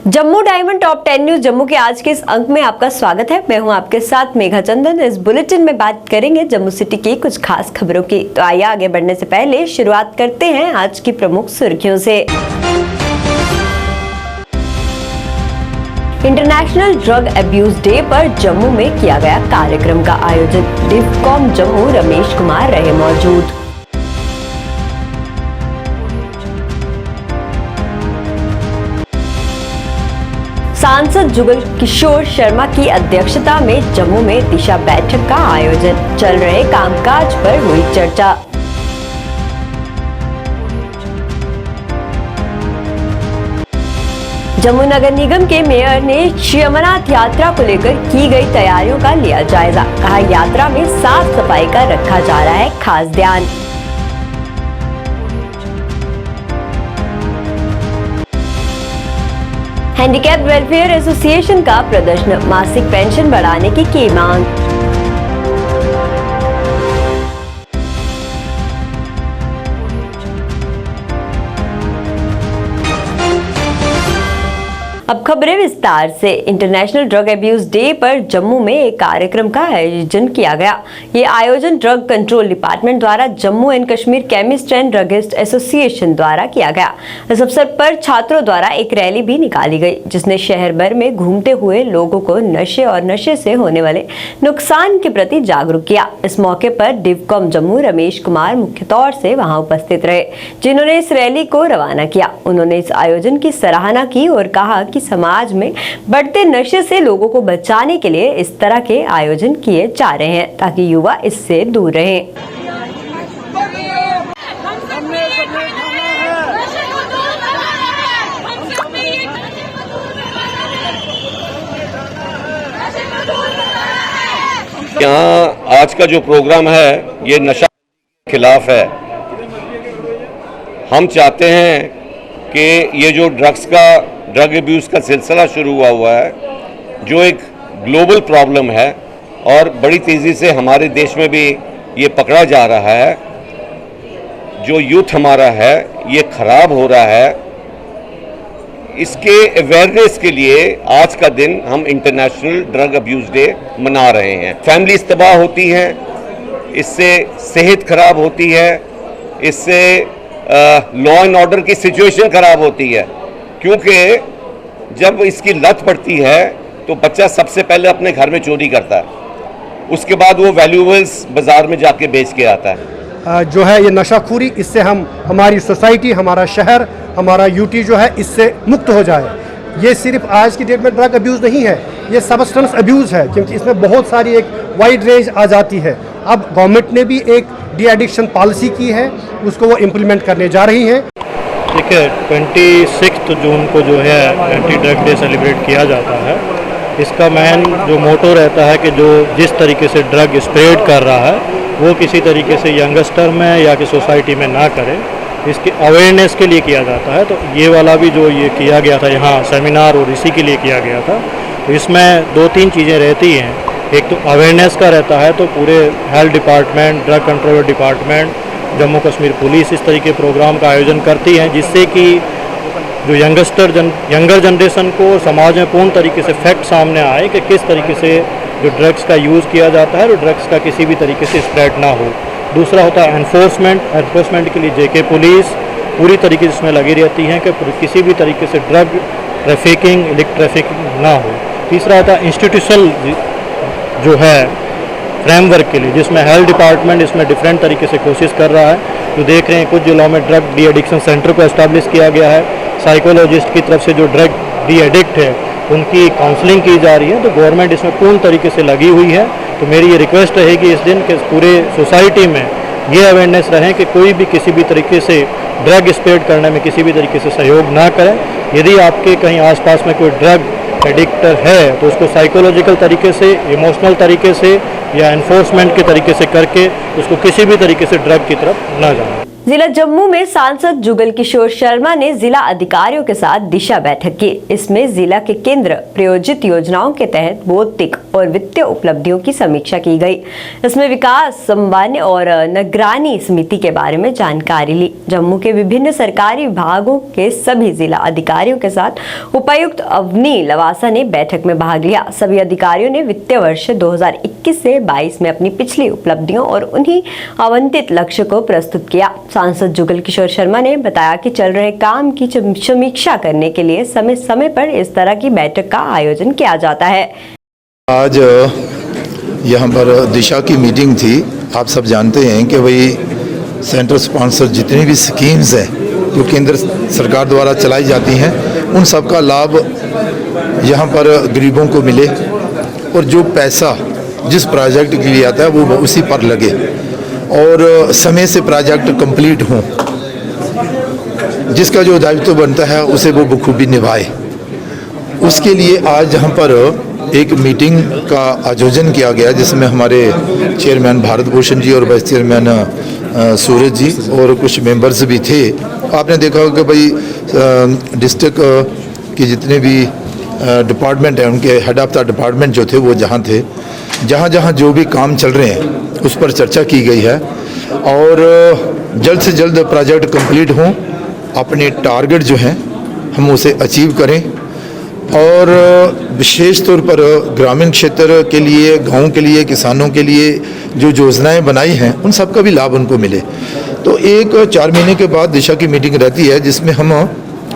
Jammu diamond top 10 news Jammu के आज के इस अंक में आपका स्वागत है। मैं हूं आपके साथ मेघा चंदन। इस बुलेटिन में बात करेंगे जम्मू सिटी की कुछ खास खबरों की। तो आइए आगे बढ़ने से पहले शुरुआत करते हैं आज की प्रमुख सुर्खियों से। इंटरनेशनल ड्रग अब्यूज डे पर जम्मू में किया गया कार्यक्रम का आयोजन। डिवकॉम जम्मू रमेश कुमार रहे मौजूद। सांसद जुगल किशोर शर्मा की अध्यक्षता में जम्मू में दिशा बैठक का आयोजन। चल रहे कामकाज पर हुई चर्चा। जम्मू नगर निगम के मेयर ने श्री अमरनाथ यात्रा को लेकर की गई तैयारियों का लिया जायजा। कहा, यात्रा में साफ सफाई का रखा जा रहा है खास ध्यान। हैंडीकैप वेलफेयर एसोसिएशन का प्रदर्शन। मासिक पेंशन बढ़ाने की मांग। अब खबरें विस्तार से। इंटरनेशनल ड्रग अब्यूज डे पर जम्मू में एक कार्यक्रम का आयोजन किया गया। ये आयोजन ड्रग कंट्रोल डिपार्टमेंट द्वारा Jammu and Kashmir chemist and druggist association द्वारा किया गया। इस अवसर पर छात्रों द्वारा एक रैली भी निकाली गई, जिसने शहर भर में घूमते हुए लोगों को नशे और नशे से होने वाले नुकसान के प्रति जागरूक किया। इस मौके पर डिवकॉम जम्मू रमेश कुमार मुख्य तौर से वहां उपस्थित रहे, जिन्होंने इस रैली को रवाना किया। उन्होंने इस आयोजन की सराहना की और कहा कि समाज में बढ़ते नशे से लोगों को बचाने के लिए इस तरह के आयोजन किए जा रहे हैं, ताकि युवा इससे दूर रहें। यहाँ आज का जो प्रोग्राम है ये नशा के खिलाफ है। हम चाहते हैं कि ये जो ड्रग अब्यूज़ का सिलसिला शुरू हुआ है, जो एक ग्लोबल प्रॉब्लम है और बड़ी तेज़ी से हमारे देश में भी ये पकड़ा जा रहा है। जो यूथ हमारा है ये ख़राब हो रहा है। इसके अवेयरनेस के लिए आज का दिन हम इंटरनेशनल ड्रग अब्यूज़ डे मना रहे हैं। फैमिलीज तबाह होती हैं, इससे सेहत खराब होती है, इससे लॉ एंड ऑर्डर की सिचुएशन खराब होती है, क्योंकि जब इसकी लत पड़ती है तो बच्चा सबसे पहले अपने घर में चोरी करता है, उसके बाद वो वैल्यूएबल्स बाज़ार में जाके बेच के आता है। जो है ये नशाखोरी, इससे हमारी सोसाइटी, हमारा शहर, हमारा यूटी जो है इससे मुक्त हो जाए। ये सिर्फ आज की डेट में ड्रग अब्यूज़ नहीं है, ये सबस्टेंस अब्यूज़ है, क्योंकि इसमें बहुत सारी एक वाइड रेंज आ जाती है। अब गवर्नमेंट ने भी एक डी एडिक्शन पॉलिसी की है, उसको वो इम्प्लीमेंट करने जा रही हैं। ठीक है, 26 जून को जो है एंटी ड्रग डे सेलिब्रेट किया जाता है। इसका मेन जो मोटो रहता है कि जो जिस तरीके से ड्रग स्प्रेड कर रहा है वो किसी तरीके से यंगस्टर में या कि सोसाइटी में ना करे, इसकी अवेयरनेस के लिए किया जाता है। तो ये वाला भी जो ये किया गया था यहाँ सेमिनार, और इसी के लिए किया गया था। तो इसमें 2-3 चीज़ें रहती हैं। एक तो अवेयरनेस का रहता है, तो पूरे health department, drug control department, Jammu Kashmir police इस तरीके प्रोग्राम का आयोजन करती है, जिससे कि जो यंगर जनरेशन को समाज में पूर्ण तरीके से फैक्ट सामने आए कि किस तरीके से जो ड्रग्स का यूज़ किया जाता है और ड्रग्स का किसी भी तरीके से स्प्रेड ना हो। दूसरा होता है एनफोर्समेंट के लिए जेके पुलिस पूरी तरीके से इसमें लगी रहती है कि किसी भी तरीके से ड्रग ट्रैफिकिंग, इलिक ट्रैफिकिंग ना हो। तीसरा होता है इंस्टीट्यूशनल जो है फ्रेमवर्क के लिए, जिसमें हेल्थ डिपार्टमेंट इसमें डिफरेंट तरीके से कोशिश कर रहा है। जो देख रहे हैं कुछ जिलों में ड्रग डी एडिक्शन सेंटर को एस्टैब्लिश किया गया है। साइकोलॉजिस्ट की तरफ से जो ड्रग डी एडिक्ट है उनकी काउंसलिंग की जा रही है। तो गवर्नमेंट इसमें पूर्ण तरीके से लगी हुई है। तो मेरी ये रिक्वेस्ट रहेगी इस दिन के पूरे सोसाइटी में ये अवेयरनेस रहे कि कोई भी किसी भी तरीके से ड्रग स्प्रेड करने में किसी भी तरीके से सहयोग ना करें। यदि आपके कहीं आसपास में कोई ड्रग एडिक्टर है तो उसको साइकोलॉजिकल तरीके से, इमोशनल तरीके से या एनफोर्समेंट के तरीके से करके उसको किसी भी तरीके से ड्रग की तरफ ना जाए। जिला जम्मू में सांसद जुगल किशोर शर्मा ने जिला अधिकारियों के साथ दिशा बैठक की। इसमें जिला के केंद्र प्रायोजित योजनाओं के तहत भौतिक और वित्तीय उपलब्धियों की समीक्षा की गई। इसमें विकास समन्वय और निगरानी समिति के बारे में जानकारी ली। जम्मू के विभिन्न सरकारी विभागों के सभी जिला अधिकारियों के साथ उपायुक्त अवनी लवासा ने बैठक में भाग लिया। सभी अधिकारियों ने वित्तीय वर्ष 2021 से 22 में अपनी पिछली उपलब्धियों और उन्हीं आवंटित लक्ष्य को प्रस्तुत किया। सांसद जुगल किशोर शर्मा ने बताया कि चल रहे काम की समीक्षा करने के लिए समय समय पर इस तरह की बैठक का आयोजन किया जाता है। आज यहाँ पर दिशा की मीटिंग थी। आप सब जानते हैं कि भाई सेंट्रल स्पॉन्सर जितनी भी स्कीम्स हैं जो केंद्र सरकार द्वारा चलाई जाती हैं उन सब का लाभ यहाँ पर गरीबों को मिले और जो पैसा जिस प्रोजेक्ट के लिए आता है वो उसी पर लगे और समय से प्रोजेक्ट कंप्लीट हों। जिसका जो दायित्व बनता है उसे वो बखूबी निभाए। उसके लिए आज यहाँ पर एक मीटिंग का आयोजन किया गया जिसमें हमारे चेयरमैन भारत भूषण जी और वाइस चेयरमैन सूरज जी और कुछ मेंबर्स भी थे। आपने देखा होगा कि भाई डिस्ट्रिक्ट के जितने भी डिपार्टमेंट हैं उनके हेड ऑफ द डिपार्टमेंट जो थे वो जहाँ थे, जहाँ जहाँ जो भी काम चल रहे हैं उस पर चर्चा की गई है और जल्द से जल्द प्रोजेक्ट कंप्लीट हों। अपने टारगेट जो हैं हम उसे अचीव करें और विशेष तौर पर ग्रामीण क्षेत्र के लिए, गाँव के लिए, किसानों के लिए जो योजनाएं बनाई हैं उन सब का भी लाभ उनको मिले। तो एक 4 महीने के बाद दिशा की मीटिंग रहती है जिसमें हम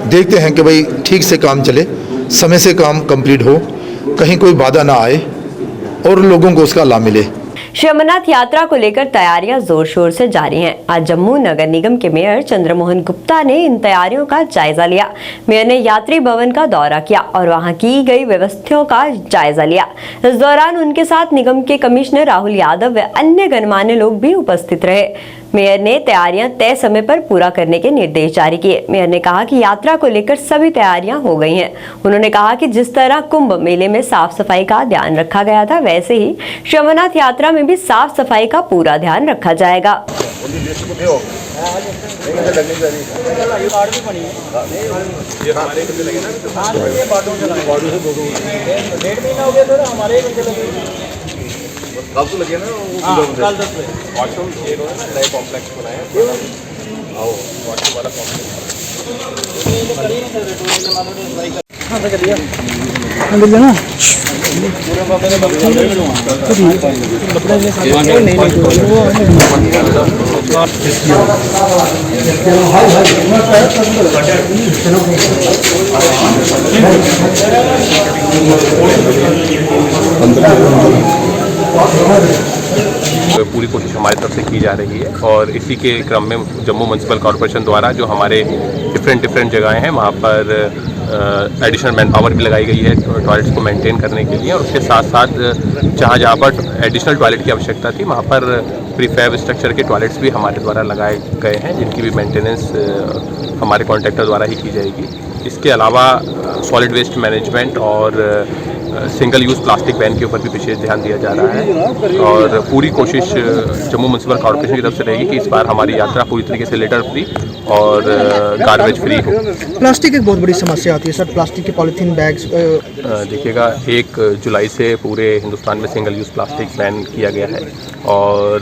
देखते हैं कि भाई ठीक से काम चले, समय से काम कंप्लीट हो, कहीं कोई बाधा ना आए और लोगों को उसका लाभ मिले। श्री अमरनाथ यात्रा को लेकर तैयारियां जोर शोर से जारी हैं। आज जम्मू नगर निगम के मेयर चंद्रमोहन गुप्ता ने इन तैयारियों का जायजा लिया। मेयर ने यात्री भवन का दौरा किया और वहां की गई व्यवस्थाओं का जायजा लिया। इस दौरान उनके साथ निगम के कमिश्नर राहुल यादव व अन्य गणमान्य लोग भी उपस्थित रहे। मेयर ने तैयारियां तय समय पर पूरा करने के निर्देश जारी किए। मेयर ने कहा कि यात्रा को लेकर सभी तैयारियां हो गई हैं। उन्होंने कहा कि जिस तरह कुंभ मेले में साफ सफाई का ध्यान रखा गया था वैसे ही श्री अमरनाथ यात्रा में भी साफ सफाई का पूरा ध्यान रखा जाएगा। कल तो लगे ना वो कल 10 बजे वॉशरूम ये नए कॉम्प्लेक्स बनाए आओ वॉशरूम वाला पूरी कोशिश हमारी तरफ से की जा रही है और इसी के क्रम में जम्मू म्युनिसिपल कॉर्पोरेशन द्वारा जो हमारे डिफरेंट जगहें हैं वहाँ पर एडिशनल मैन पावर भी लगाई गई है टॉयलेट्स को मेंटेन करने के लिए और उसके साथ साथ जहाँ पर एडिशनल टॉयलेट की आवश्यकता थी वहाँ पर प्रीफैब स्ट्रक्चर के टॉयलेट्स भी हमारे द्वारा लगाए गए हैं जिनकी भी मेंटेनेंस हमारे कॉन्ट्रैक्टर द्वारा ही की जाएगी। इसके अलावा सॉलिड वेस्ट मैनेजमेंट और सिंगल यूज़ प्लास्टिक बैन के ऊपर भी विशेष ध्यान दिया जा रहा है और पूरी कोशिश जम्मू म्युनिसिपल कॉर्पोरेशन की तरफ से रहेगी कि इस बार हमारी यात्रा पूरी तरीके से लिटर फ्री और गार्बेज फ्री हो। प्लास्टिक एक बहुत बड़ी समस्या आती है सर, प्लास्टिक के पॉलीथीन बैग्स। देखिएगा 1 जुलाई से पूरे हिंदुस्तान में सिंगल यूज़ प्लास्टिक बैन किया गया है और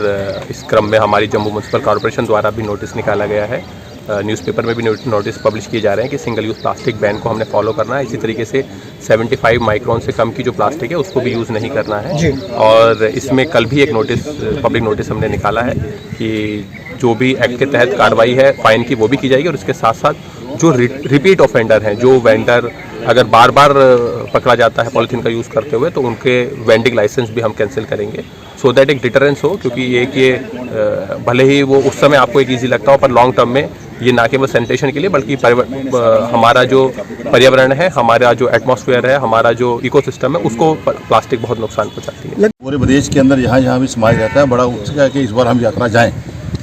इस क्रम में हमारी जम्मू म्युनिसिपल कॉर्पोरेशन द्वारा भी नोटिस निकाला गया है। न्यूज़पेपर में भी नोटिस पब्लिश किए जा रहे हैं कि सिंगल यूज़ प्लास्टिक बैन को हमने फॉलो करना है। इसी तरीके से 75 माइक्रोन से कम की जो प्लास्टिक है उसको भी यूज़ नहीं करना है और इसमें कल भी एक नोटिस पब्लिक नोटिस हमने निकाला है कि जो भी एक्ट के तहत कार्रवाई है फाइन की वो भी की जाएगी और इसके साथ साथ जो रिपीट ऑफेंडर हैं, जो वेंडर अगर बार बार पकड़ा जाता है पॉलीथीन का यूज़ करते हुए तो उनके वेंडिंग लाइसेंस भी हम कैंसिल करेंगे सो दैट एक डिटरेंस हो। क्योंकि एक ये भले ही वो उस समय आपको एक ईजी लगता हो पर लॉन्ग टर्म में ये ना केवल सैनिटेशन के लिए बल्कि हमारा जो पर्यावरण है, हमारा जो एटमॉस्फेयर है, हमारा जो इकोसिस्टम है उसको प्लास्टिक बहुत नुकसान पहुंचाती है। पूरे प्रदेश के अंदर यहाँ भी समाज रहता है, बड़ा उत्सुक है कि इस बार हम यात्रा जाएं।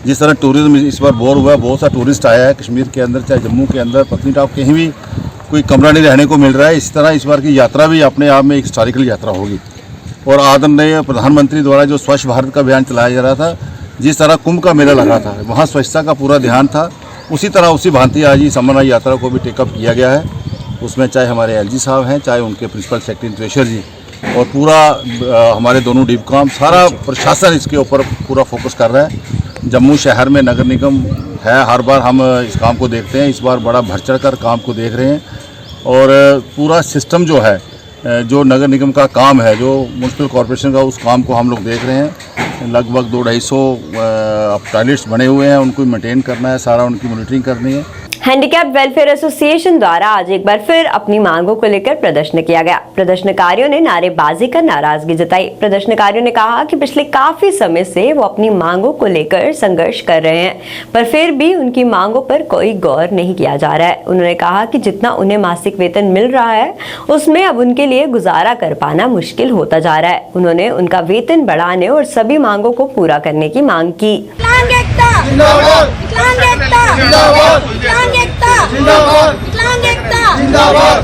जिस तरह टूरिज्म इस बार बोर हुआ है, बहुत सा टूरिस्ट आया है कश्मीर के अंदर, चाहे जम्मू के अंदर, पत्नीटॉप, कहीं भी कोई कमरा नहीं रहने को मिल रहा है। इस तरह इस बार की यात्रा भी अपने आप में एक हिस्टोरिकल यात्रा होगी और आदरणीय प्रधानमंत्री द्वारा जो स्वच्छ भारत का अभियान चलाया जा रहा था जिस तरह कुंभ का मेला लगा था, वहाँ स्वच्छता का पूरा ध्यान था, उसी तरह उसी भांति आज इस अमरनाथ यात्रा को भी टेकअप किया गया है। उसमें चाहे हमारे एलजी साहब हैं, चाहे उनके प्रिंसिपल सेक्रेटरी त्रेशर जी और पूरा हमारे दोनों डिपकॉम, सारा प्रशासन इसके ऊपर पूरा फोकस कर रहा है। जम्मू शहर में नगर निगम है, हर बार हम इस काम को देखते हैं, इस बार बड़ा बढ़ चढ़ कर काम को देख रहे हैं और पूरा सिस्टम जो है, जो नगर निगम का काम है, जो म्यूनसिपल कॉरपोरेशन का, उस काम को हम लोग देख रहे हैं। लगभग 200-250 टॉयलेट्स बने हुए हैं, उनको मेंटेन करना है, सारा उनकी मॉनिटरिंग करनी है। हैंडीकैप वेलफेयर एसोसिएशन द्वारा आज एक बार फिर अपनी मांगों को लेकर प्रदर्शन किया गया। प्रदर्शनकारियों ने नारेबाजी कर नाराजगी जताई। प्रदर्शनकारियों ने कहा कि पिछले काफी समय से वो अपनी मांगों को लेकर संघर्ष कर रहे हैं, पर फिर भी उनकी मांगों पर कोई गौर नहीं किया जा रहा है। उन्होंने कहा कि जितना उन्हें मासिक वेतन मिल रहा है, उसमें अब उनके लिए गुजारा कर पाना मुश्किल होता जा रहा है। उन्होंने उनका वेतन बढ़ाने और सभी मांगों को पूरा करने की मांग की।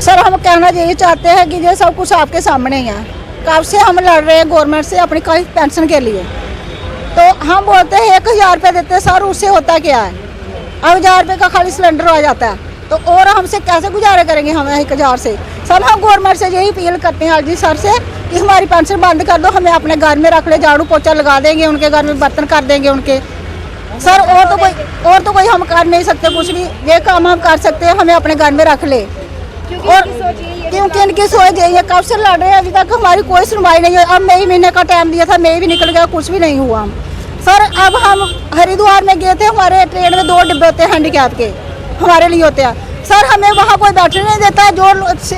सर, हम कहना यही चाहते हैं कि ये सब कुछ आपके सामने ही है। कब से हम लड़ रहे हैं गवर्नमेंट से अपनी पेंशन के लिए, तो हम बोलते हैं 1000 रुपये देते हैं सर, उससे होता क्या है? अब 1000 रुपये का खाली सिलेंडर आ जाता है, तो और हमसे कैसे गुजारा करेंगे हम 1000 से? सर, हम गवर्नमेंट से यही अपील करते हैं एलजी सर से कि हमारी पेंशन बंद कर दो, हमें अपने घर में रख ले, झाड़ू पोछा लगा देंगे, उनके घर में बर्तन कर देंगे उनके। सर, और तो कोई हम कर नहीं सकते कुछ भी, ये काम हम कर सकते हैं, हमें अपने घर में रख ले। और क्योंकि इनकी सोच यही है, कब से लड़ रहे हैं, अभी तक हमारी कोई सुनवाई नहीं हुई। अब मई महीने का टाइम दिया था, मई भी निकल गया, कुछ भी नहीं हुआ। सर, अब हम हरिद्वार में गए थे, हमारे ट्रेन में 2 डिब्बे होते हैं हैंडीकैप के, हमारे लिए होते हैं। सर, हमें वहाँ कोई बैठने नहीं देता, जो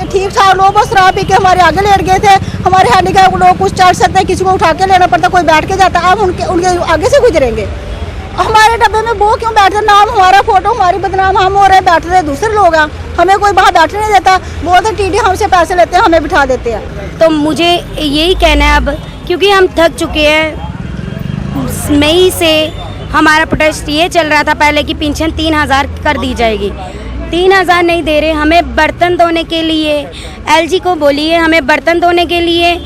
ठीक ठाक लोग वो शराब पी के हमारे आगे लेट गए थे। हमारे हैंडीकैप लोग कुछ चढ़ सकते हैं, किसी को उठा के लेना पड़ता, कोई बैठ के जाता, अब उनके आगे से गुजरेंगे। हमारे डब्बे में वो क्यों बैठते? नाम हमारा, फोटो हमारी बदनाम हम हो रहे हैं, बैठ रहे दूसरे लोग हैं, हमें कोई वहाँ बैठने नहीं देता। बोलते टीडी हमसे पैसे लेते हैं, हमें बिठा देते हैं। तो मुझे यही कहना है अब, क्योंकि हम थक चुके हैं। मई से हमारा प्रोटेस्ट ये चल रहा था पहले कि पेंशन 3000 कर दी जाएगी, 3000 नहीं दे रहे। हमें बर्तन धोने के लिए एलजी को बोलिए, हमें बर्तन धोने के लिए,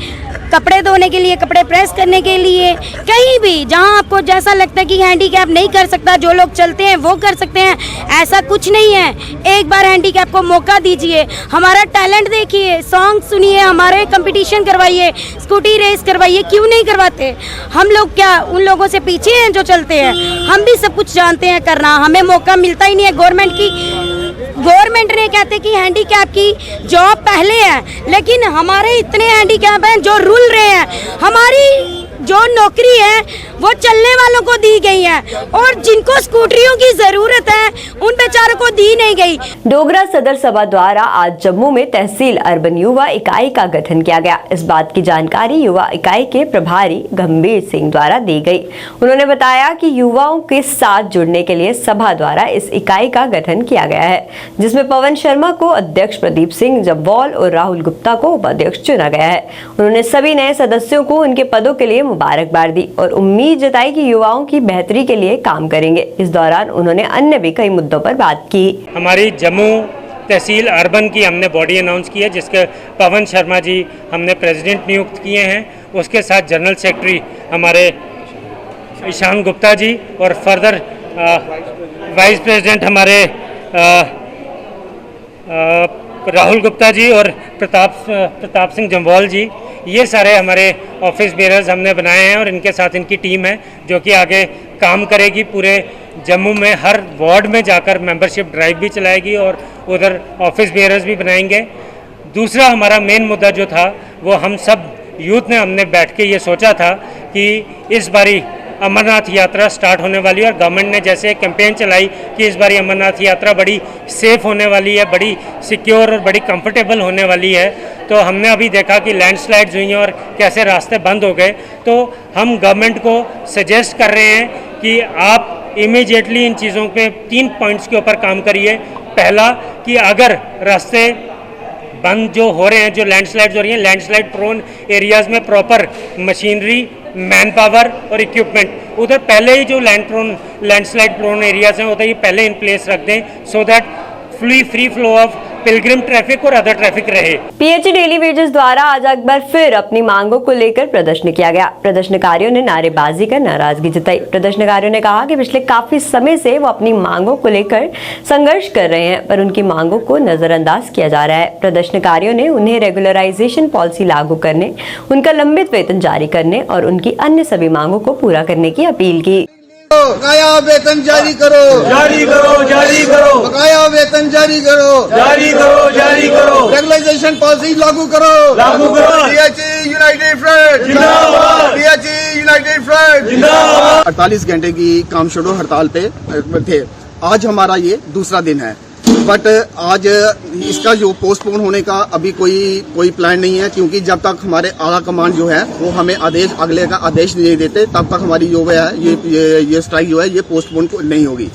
कपड़े धोने के लिए, कपड़े प्रेस करने के लिए, कहीं भी जहां आपको जैसा लगता है कि हैंडीकैप नहीं कर सकता, जो लोग चलते हैं वो कर सकते हैं, ऐसा कुछ नहीं है। एक बार हैंडीकैप को मौका दीजिए, हमारा टैलेंट देखिए, सॉन्ग सुनिए, हमारे कंपटीशन करवाइए, स्कूटी रेस करवाइए, क्यों नहीं करवाते? हम लोग क्या उन लोगों से पीछे हैं जो चलते हैं? हम भी सब कुछ जानते हैं करना, हमें मौका मिलता ही नहीं है। गवर्नमेंट ने कहते कि हैंडीकैप की जॉब पहले है, लेकिन हमारे इतने हैंडीकैप हैं जो रुल रहे हैं। हमारी जो नौकरी है वो चलने वालों को दी गई है और जिनको स्कूटरियों की जरूरत है उन बेचारों को दी नहीं गई। डोगरा सदर सभा द्वारा आज जम्मू में तहसील अर्बन युवा इकाई का गठन किया गया। इस बात की जानकारी युवा इकाई के प्रभारी गंभीर सिंह द्वारा दी गई। उन्होंने बताया कि युवाओं के साथ जुड़ने के लिए सभा द्वारा इस इकाई का गठन किया गया है, जिसमें पवन शर्मा को अध्यक्ष, प्रदीप सिंह जब्बौल और राहुल गुप्ता को उपाध्यक्ष चुना गया है। उन्होंने सभी नए सदस्यों को उनके पदों के लिए मुबारकबाद दी और उम्मीद जताई कि युवाओं की बेहतरी के लिए काम करेंगे। इस दौरान उन्होंने अन्य भी कई मुद्दों पर बात की। हमारी जम्मू तहसील अर्बन की हमने बॉडी अनाउंस की है, जिसके पवन शर्मा जी हमने प्रेसिडेंट नियुक्त किए हैं। उसके साथ जनरल सेक्रेटरी हमारे ईशान गुप्ता जी और फर्दर वाइस प्रेसिडेंट हमारे राहुल गुप्ता जी और प्रताप सिंह जम्वाल जी। ये सारे हमारे ऑफिस बेयरर्स हमने बनाए हैं और इनके साथ इनकी टीम है जो कि आगे काम करेगी। पूरे जम्मू में हर वार्ड में जाकर मेंबरशिप ड्राइव भी चलाएगी और उधर ऑफिस बेयरर्स भी बनाएंगे। दूसरा हमारा मेन मुद्दा जो था वो हम सब यूथ ने हमने बैठ के ये सोचा था कि इस बारी अमरनाथ यात्रा स्टार्ट होने वाली है और गवर्नमेंट ने जैसे कैंपेन चलाई कि इस बारी अमरनाथ यात्रा बड़ी सेफ होने वाली है, बड़ी सिक्योर और बड़ी कंफर्टेबल होने वाली है। तो हमने अभी देखा कि लैंडस्लाइड्स हुई हैं और कैसे रास्ते बंद हो गए। तो हम गवर्नमेंट को सजेस्ट कर रहे हैं कि आप इमीडिएटली इन चीज़ों पे 3 पॉइंट्स के ऊपर काम करिए। पहला कि अगर रास्ते बंद जो हो रहे हैं, जो लैंडस्लाइड्स हो रही हैं, लैंडस्लाइड प्रोन एरियाज़ में प्रॉपर मशीनरी, मैन पावर और इक्विपमेंट उधर पहले ही जो लैंडस्लाइड प्रोन एरियाज़ हैं उधर ही पहले इन प्लेस रख दें, so that free flow of Pilgrim traffic और अदर ट्रैफिक रहे। पीएचई डेली वेजेस द्वारा आज एक बार फिर अपनी मांगों को लेकर प्रदर्शन किया गया। प्रदर्शनकारियों ने नारेबाजी कर नाराजगी जताई। प्रदर्शनकारियों ने कहा कि पिछले काफी समय से वो अपनी मांगों को लेकर संघर्ष कर रहे हैं, पर उनकी मांगों को नजरअंदाज किया जा रहा है। प्रदर्शनकारियों ने उन्हें रेगुलराइजेशन पॉलिसी लागू करने, उनका लंबित वेतन जारी करने और उनकी अन्य सभी मांगों को पूरा करने की अपील की। बकाया वेतन जारी करो, जारी करो, जारी करो। बकाया वेतन जारी करो, जारी करो, जारी करो। रेगुलाइजेशन पॉलिसी लागू करो, लागू करो। पीएचई यूनाइटेड फ्रंट जिंदाबाद, पीएचई यूनाइटेड फ्रंट जिंदाबाद। 48 घंटे की काम शुरू हड़ताल पे थे। आज हमारा ये दूसरा दिन है, बट आज इसका जो पोस्टपोन होने का अभी कोई प्लान नहीं है, क्योंकि जब तक हमारे आला कमांड जो है वो हमें अगले का आदेश नहीं देते, तब तक हमारी जो है ये स्ट्राइक जो है ये पोस्टपोन नहीं होगी।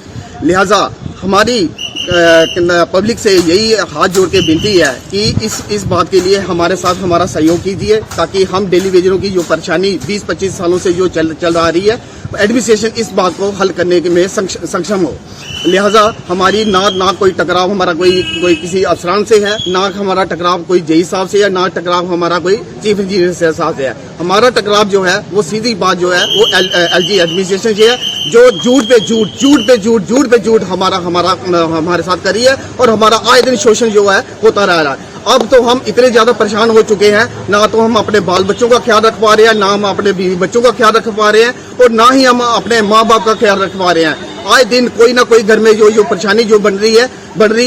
लिहाजा हमारी पब्लिक से यही हाथ जोड़ के विनती है कि इस बात के लिए हमारे साथ हमारा सहयोग कीजिए, ताकि हम डेली वेजरों की जो परेशानी 20-25 सालों से जो चल रही है, एडमिनिस्ट्रेशन इस बात को हल करने में सक्षम हो। लिहाजा हमारी ना कोई टकराव हमारा कोई किसी अफसरान से है, ना हमारा टकराव कोई जेई साहब से है, ना टकराव हमारा कोई चीफ इंजीनियर साहब से है। हमारा टकराव जो है वो सीधी बात जो है वो एलजी एडमिनिस्ट्रेशन से है, जो झूठ पे झूठ हमारे साथ करी है, और हमारा आए दिन शोषण जो है होता रह रहा है। अब तो हम इतने ज्यादा परेशान हो चुके हैं, ना तो हम अपने बाल बच्चों का ख्याल रख पा रहे हैं, ना हम अपने बीवी बच्चों का ख्याल रख पा रहे हैं, और ना ही हम अपने माँ बाप का ख्याल रख पा रहे हैं। आए दिन कोई ना कोई घर में जो परेशानी जो बन रही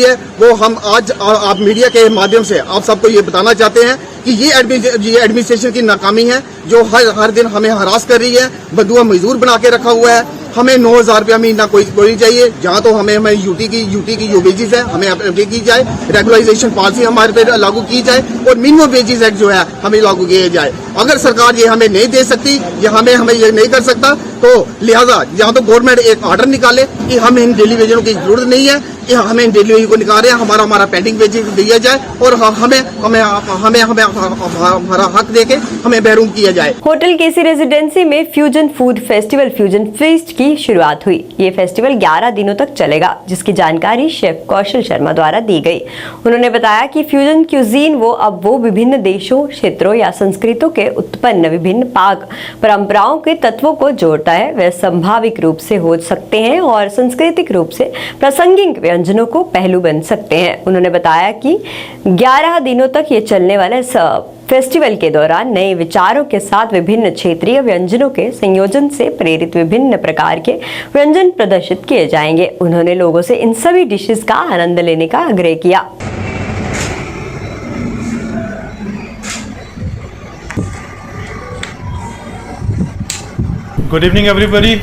है वो हम आज आप मीडिया के माध्यम से आप सबको ये बताना चाहते हैं कि ये एडमिनिस्ट्रेशन की नाकामी है, जो हर दिन हमें हरास कर रही है, बंधुआ मजदूर बना के रखा हुआ है। हमें 9,000 रुपया महीना कोई चाहिए, जहाँ तो हमें यूटी की जो वेजेस है हमें अपडेट की जाए, रेगुलाइजेशन पॉलिसी हमारे पे लागू की जाए, और मिनिमम वेजेस एक्ट जो है हमें लागू किया जाए। अगर सरकार ये हमें नहीं दे सकती या हमें ये नहीं कर सकता, तो लिहाजा यहाँ तो गवर्नमेंट एक ऑर्डर निकाले कि हमें इन डेली वेजरों की जरूरत नहीं है, कि हमें इन डेली वेज को निकाल रहे हैं, हमारा पेंडिंग वेजेस दिया जाए, और हमें हमारा हक देके हमें बहरूम किया जाए। होटल केसी रेजिडेंसी में fusion food festival fusion feast की शुरुआत हुई। ये फेस्टिवल 11 दिनों तक चलेगा, जिसकी जानकारी शेफ कौशल शर्मा द्वारा दी गई। उन्होंने बताया कि फ्यूजन क्यूजीन वो विभिन्न देशों, क्षेत्रों या संस्कृतियों के उत्पन्न विभिन्न पाक परंपराओं के तत्वों को जोड़ता है। वे संभाविक रूप से हो सकते हैं और सांस्कृतिक रूप से प्रासंगिक व्यंजनों को पहलू बन सकते हैं। उन्होंने बताया कि 11 दिनों तक ये चलने वाले फेस्टिवल के दौरान नए विचारों के साथ विभिन्न क्षेत्रीय व्यंजनों के संयोजन से प्रेरित विभिन्न प्रकार के व्यंजन प्रदर्शित किए जाएंगे। उन्होंने लोगों से इन सभी डिशेस का आनंद लेने का आग्रह किया। Good evening everybody.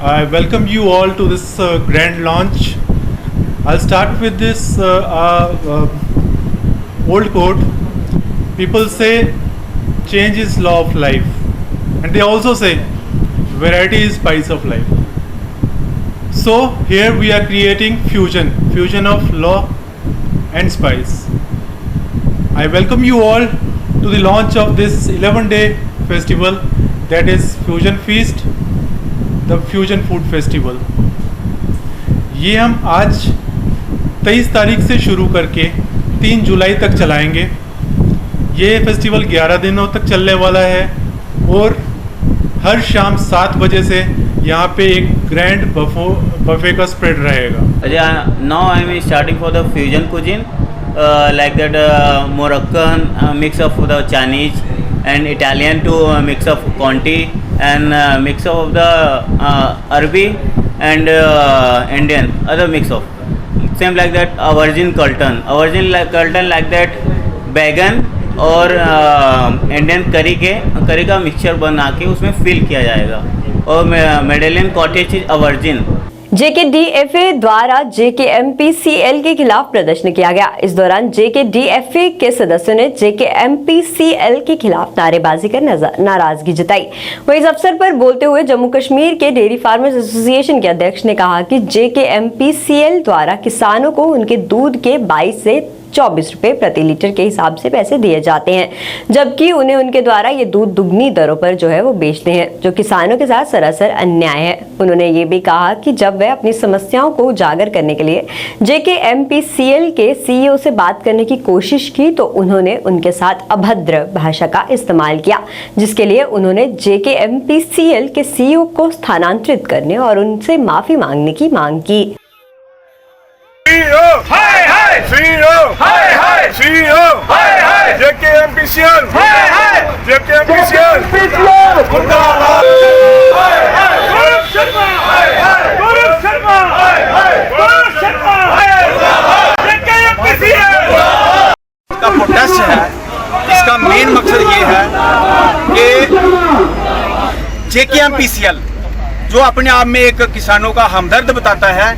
I welcome you all to this grand launch. I'll start with this old quote. People say change is law of life, and they also say variety is spice of life. So here we are creating fusion of law and spice. I welcome you all to the launch of this 11-day festival, that is Fusion Feast, the Fusion Food Festival. ये हम आज 23 तारीख से शुरू करके 3 जुलाई तक चलाएंगे। ये फेस्टिवल 11 दिनों तक चलने वाला है, और हर शाम 7 बजे से यहाँ पे एक ग्रैंड बफे का स्प्रेड रहेगा। Now I am starting for the fusion cuisine, like that Moroccan mix of the Chinese and Italian to mix of Conti and mix of the Arabi and Indian other mix of same like that virgin curtain like that बैगन और Indian करी का mixture बना के उसमें fill किया जाएगा, और medallion cottage cheese virgin. JKDFA द्वारा JKMPCL के खिलाफ प्रदर्शन किया गया। इस दौरान JKDFA के सदस्यों ने JKMPCL के खिलाफ नारेबाजी कर नाराजगी जताई। वहीं इस अवसर पर बोलते हुए जम्मू कश्मीर के डेयरी फार्मर्स एसोसिएशन के अध्यक्ष ने कहा कि JKMPCL द्वारा किसानों को उनके दूध के 22 से 24 रुपए प्रति लीटर के हिसाब से पैसे दिए जाते हैं, जबकि उन्हें उनके द्वारा ये दूध दुगनी दरों पर जो है वो बेचते हैं, जो किसानों के साथ सरासर अन्याय है। उन्होंने ये भी कहा कि जब वह अपनी समस्याओं को उजागर करने के लिए JKMPCL के CEO से बात करने की कोशिश की तो उन्होंने उनके साथ अभद्र भाषा का इस्तेमाल किया, जिसके लिए उन्होंने JKMPCL के CEO को स्थानांतरित करने और उनसे माफी मांगने की मांग की। का प्रोटेस्ट है, इसका मेन मकसद ये है कि JKMPCL जो अपने आप में एक किसानों का हमदर्द बताता है,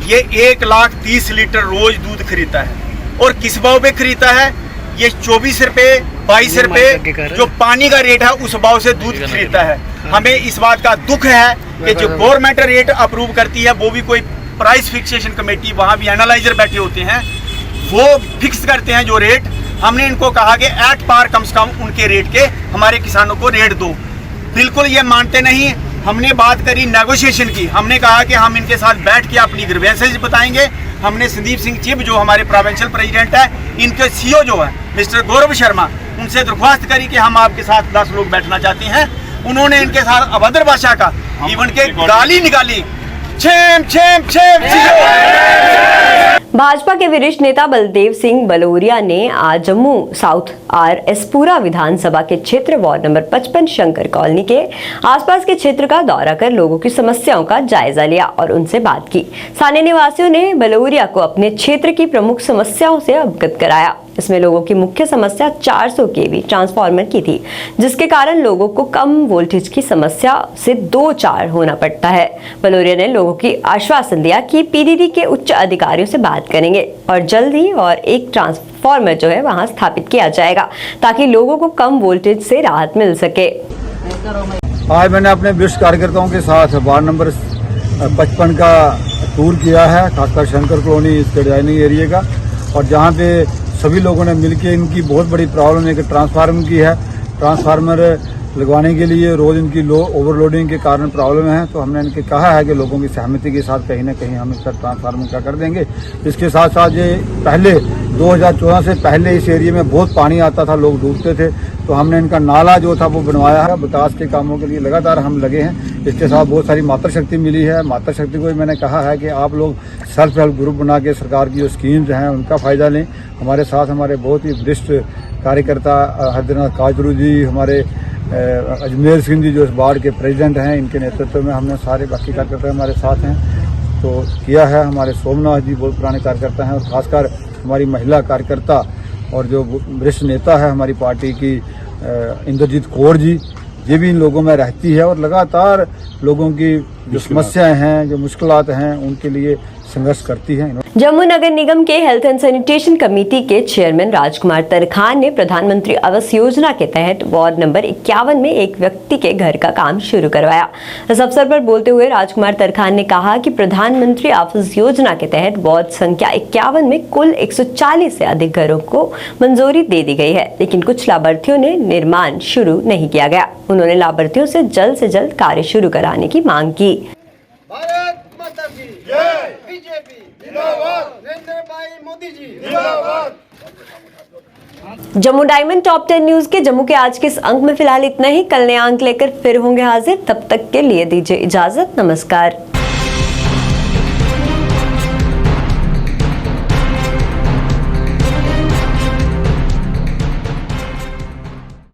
ये 1,30,000 लीटर रोज दूध खरीदता है और किस भाव पे खरीदता है? ये 24 रुपए 22 रुपए जो पानी का रेट है उस भाव से दूध खरीदता है। हमें इस बात का दुख है कि जो गवर्नमेंट रेट अप्रूव करती है वो भी कोई प्राइस फिक्सेशन कमेटी, वहाँ भी एनालाइजर बैठे होते हैं, वो फिक्स करते हैं जो रेट। हमने इनको कहा कि एट पार कम से कम उनके रेट के हमारे किसानों को रेट दो, बिल्कुल ये मानते नहीं। हमने बात करी नेगोशिएशन की, हमने कहा कि हम इनके साथ बैठ के अपनी ग्रीवेंसेस बताएंगे। हमने संदीप सिंह चिब जो हमारे प्रोविंशियल प्रेसिडेंट है, इनके CEO जो है मिस्टर गौरव शर्मा, उनसे दरख्वास्त करी कि हम आपके साथ 10 लोग बैठना चाहते हैं। उन्होंने इनके साथ अभद्र भाषा का इवन के गाली निकाली, छेम छेम छेम। भाजपा के वरिष्ठ नेता बलदेव सिंह बलोरिया ने आज जम्मू साउथ RS-पुरा विधानसभा के क्षेत्र वार्ड नंबर 55 शंकर कॉलोनी के आसपास के क्षेत्र का दौरा कर लोगों की समस्याओं का जायजा लिया और उनसे बात की। स्थानीय निवासियों ने बलोरिया को अपने क्षेत्र की प्रमुख समस्याओं से अवगत कराया। इसमें लोगों की मुख्य समस्या 400 kV ट्रांसफार्मर की थी, जिसके कारण लोगों को कम वोल्टेज की समस्या से 2-4 होना पड़ता है। बलोरिया ने लोगों की आश्वासन दिया कि PDD के उच्च अधिकारियों से बात करेंगे और जल्द ही और एक ट्रांसफार्मर जो है वहां स्थापित किया जाएगा ताकि लोगों को कम वोल्टेज से राहत मिल सके। आज मैंने अपने वरिष्ठ कार्यकर्ताओं के साथ वार्ड नंबर 55 का टूर किया है, खासकर शंकर कॉलोनी इसके डिजाइनिंग एरिया का, और जहाँ पे सभी लोगों ने मिलकर इनकी बहुत बड़ी प्रॉब्लम है कि ट्रांसफार्मर की है। ट्रांसफार्मर लगवाने के लिए रोज इनकी ओवरलोडिंग के कारण प्रॉब्लम है, तो हमने इनके कहा है कि लोगों की सहमति के साथ कहीं ना कहीं हम इसका ट्रांसफार्मर का कर देंगे। इसके साथ साथ ये पहले 2014 से पहले इस एरिया में बहुत पानी आता था, लोग डूबते थे, तो हमने इनका नाला जो था वो बनवाया है। विकास के कामों के लिए लगातार हम लगे हैं। इसके साथ बहुत सारी मातृशक्ति मिली है। मातृशक्ति को भी मैंने कहा है कि आप लोग सेल्फ हेल्प ग्रुप बना के सरकार की जो स्कीम्स हैं उनका फ़ायदा लें। हमारे साथ हमारे बहुत ही वरिष्ठ कार्यकर्ता हरदनाथ काजरू जी, हमारे अजमेर सिंह जी जो इस वार्ड के प्रेसिडेंट हैं, इनके नेतृत्व में हमने सारे बाकी कार्यकर्ता हमारे साथ हैं तो किया है। हमारे सोमनाथ जी बहुत पुराने कार्यकर्ता हैं और खासकर हमारी महिला कार्यकर्ता और जो वरिष्ठ नेता है हमारी पार्टी की इंद्रजीत कौर जी, ये भी इन लोगों में रहती है और लगातार लोगों की जो समस्याएं हैं, जो मुश्किलात हैं, उनके लिए संघर्ष करती है। जम्मू नगर निगम के हेल्थ एंड सैनिटेशन कमेटी के चेयरमैन राजकुमार तरखान ने प्रधानमंत्री आवास योजना के तहत वार्ड नंबर 51 में एक व्यक्ति के घर का काम शुरू करवाया। इस अवसर पर बोलते हुए राजकुमार तरखान ने कहा कि प्रधानमंत्री आवास योजना के तहत वार्ड संख्या 51 में कुल 140 से अधिक घरों को मंजूरी दे दी गई है, लेकिन कुछ लाभार्थियों ने निर्माण शुरू नहीं किया गया। उन्होंने लाभार्थियों से जल्द कार्य शुरू कराने की मांग की। बीजेपी जिंदाबाद, नरेंद्र भाई मोदी जी जिंदाबाद। जम्मू डायमंड टॉप 10 न्यूज के जम्मू के आज के इस अंक में फिलहाल इतना ही। कल नया अंक लेकर फिर होंगे हाजिर, तब तक के लिए दीजिए इजाजत। नमस्कार।